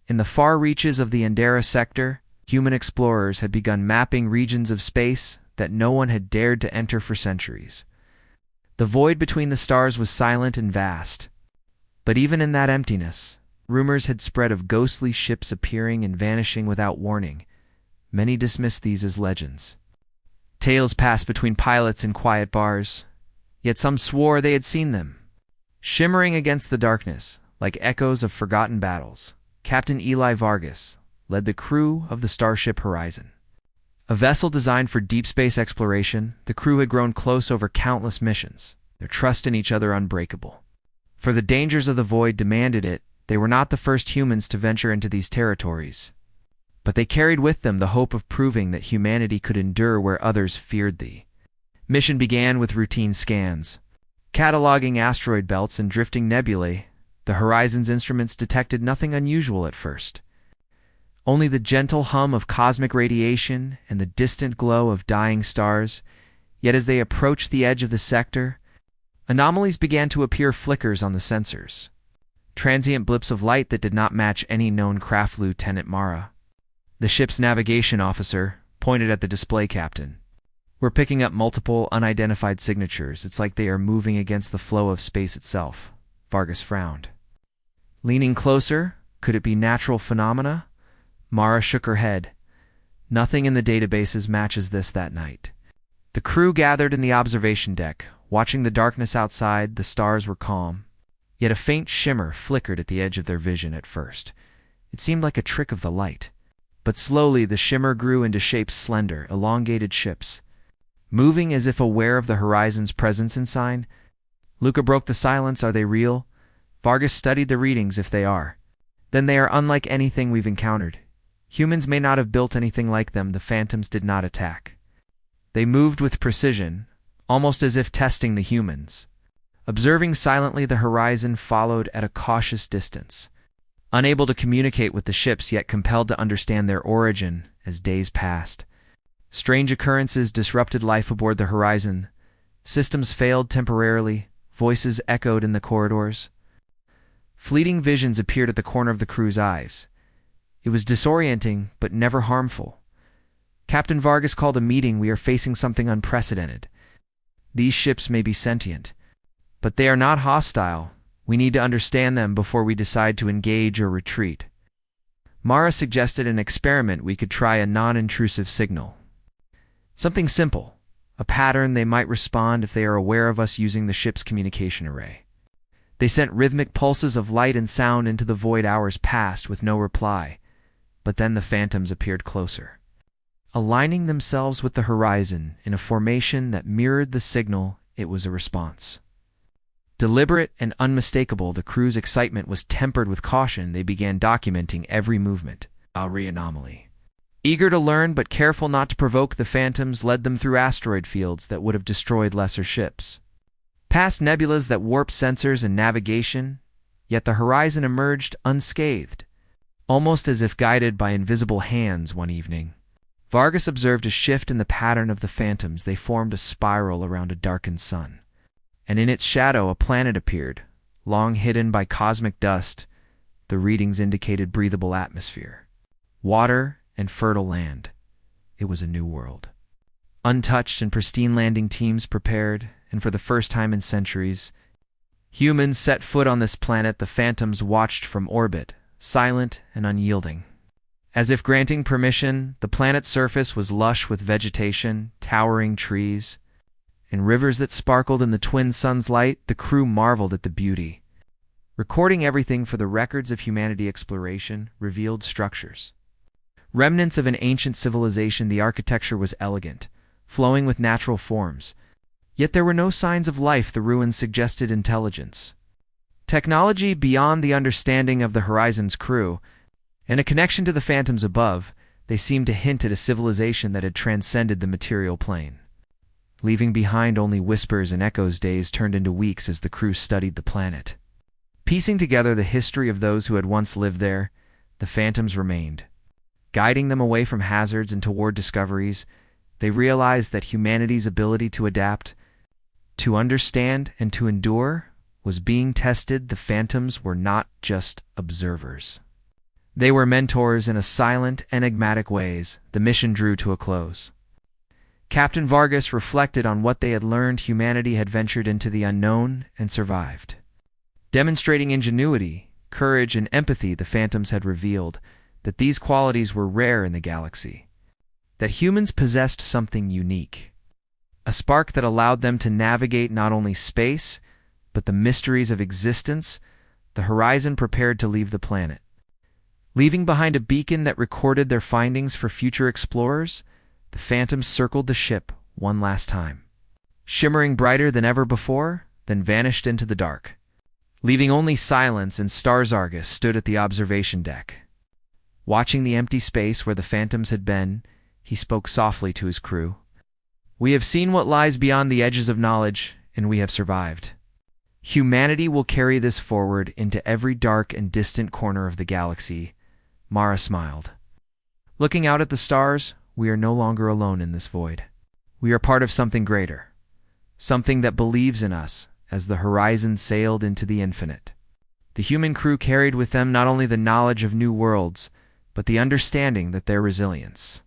In the far reaches of the Andera sector, human explorers had begun mapping regions of space that no one had dared to enter for centuries. The void between the stars was silent and vast. But even in that emptiness, rumors had spread of ghostly ships appearing and vanishing without warning. Many dismissed these as legends. Tales passed between pilots in quiet bars, yet some swore they had seen them. Shimmering against the darkness, like echoes of forgotten battles, Captain Eli Vargas led the crew of the starship Horizon. A vessel designed for deep space exploration, the crew had grown close over countless missions, their trust in each other unbreakable. For the dangers of the void demanded it, they were not the first humans to venture into these territories. But they carried with them the hope of proving that humanity could endure where others feared thee. Mission began with routine scans. Cataloging asteroid belts and drifting nebulae, the Horizon's instruments detected nothing unusual at first. Only the gentle hum of cosmic radiation and the distant glow of dying stars. Yet as they approached the edge of the sector, anomalies began to appear flickers on the sensors. Transient blips of light that did not match any known craft. Lieutenant Mara, the ship's navigation officer, pointed at the display captain. We're picking up multiple unidentified signatures. It's like they are moving against the flow of space itself. Vargas frowned. Leaning closer, could it be natural phenomena? Mara shook her head. Nothing in the databases matches this that night. The crew gathered in the observation deck, watching the darkness outside. The stars were calm, yet a faint shimmer flickered at the edge of their vision at first. It seemed like a trick of the light. But slowly the shimmer grew into shapes slender, elongated ships, moving as if aware of the Horizon's presence and sign. Luca broke the silence. Are they real? Vargas studied the readings. If they are, then they are unlike anything we've encountered. Humans may not have built anything like them. The phantoms did not attack. They moved with precision, almost as if testing the humans. Observing silently, the Horizon followed at a cautious distance, unable to communicate with the ships yet compelled to understand their origin. As days passed, strange occurrences disrupted life aboard the Horizon. Systems failed temporarily, voices echoed in the corridors. Fleeting visions appeared at the corner of the crew's eyes. It was disorienting, but never harmful. Captain Vargas called a meeting. We are facing something unprecedented. These ships may be sentient, but they are not hostile. We need to understand them before we decide to engage or retreat. Mara suggested an experiment. We could try a non-intrusive signal. Something simple, a pattern they might respond if they are aware of us using the ship's communication array. They sent rhythmic pulses of light and sound into the void. Hours passed with no reply, but then the phantoms appeared closer, aligning themselves with the Horizon in a formation that mirrored the signal. It was a response. Deliberate and unmistakable, the crew's excitement was tempered with caution. They began documenting every movement. Anomaly. Eager to learn but careful not to provoke, the phantoms led them through asteroid fields that would have destroyed lesser ships, past nebulas that warped sensors and navigation, yet the Horizon emerged unscathed, almost as if guided by invisible hands. One evening, Vargas observed a shift in the pattern of the phantoms. They formed a spiral around a darkened sun, and in its shadow a planet appeared, long hidden by cosmic dust. The readings indicated breathable atmosphere, water, and fertile land. It was a new world. Untouched and pristine landing teams prepared, and for the first time in centuries, humans set foot on this planet. The phantoms watched from orbit, silent and unyielding. As if granting permission, the planet's surface was lush with vegetation, towering trees, and rivers that sparkled in the twin suns' light. The crew marveled at the beauty, recording everything for the records of humanity. Exploration revealed structures, remnants of an ancient civilization. The architecture was elegant, flowing with natural forms, yet there were no signs of life. The ruins suggested intelligence, technology beyond the understanding of the Horizon's crew, and a connection to the phantoms above. They seemed to hint at a civilization that had transcended the material plane, leaving behind only whispers and echoes. Days turned into weeks as the crew studied the planet, piecing together the history of those who had once lived there. The phantoms remained, guiding them away from hazards and toward discoveries. They realized that humanity's ability to adapt, to understand, and to endure was being tested. The phantoms were not just observers. They were mentors in a silent, enigmatic ways. The mission drew to a close. Captain Vargas reflected on what they had learned. Humanity had ventured into the unknown and survived. Demonstrating ingenuity, courage, and empathy, the Phantoms had revealed that these qualities were rare in the galaxy, that humans possessed something unique, a spark that allowed them to navigate not only space, but the mysteries of existence. The Horizon prepared to leave the planet, leaving behind a beacon that recorded their findings for future explorers. The Phantoms circled the ship one last time, shimmering brighter than ever before, then vanished into the dark, leaving only silence. And Starz stood at the observation deck. Watching the empty space where the Phantoms had been, he spoke softly to his crew. "We have seen what lies beyond the edges of knowledge, and we have survived. Humanity will carry this forward into every dark and distant corner of the galaxy." Mara smiled. "Looking out at the stars, we are no longer alone in this void. We are part of something greater, something that believes in us." As the Horizon sailed into the infinite, the human crew carried with them not only the knowledge of new worlds, but the understanding that their resilience,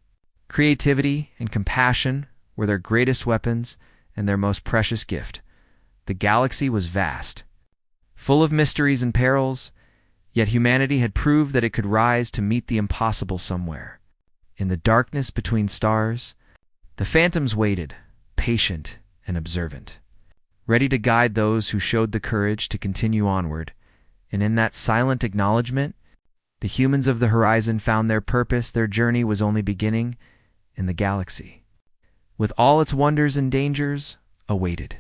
creativity, and compassion were their greatest weapons and their most precious gift. The galaxy was vast, full of mysteries and perils, yet humanity had proved that it could rise to meet the impossible somewhere. In the darkness between stars, the Phantoms waited, patient and observant, ready to guide those who showed the courage to continue onward. And in that silent acknowledgement, the humans of the Horizon found their purpose. Their journey was only beginning, and the galaxy, with all its wonders and dangers, awaited.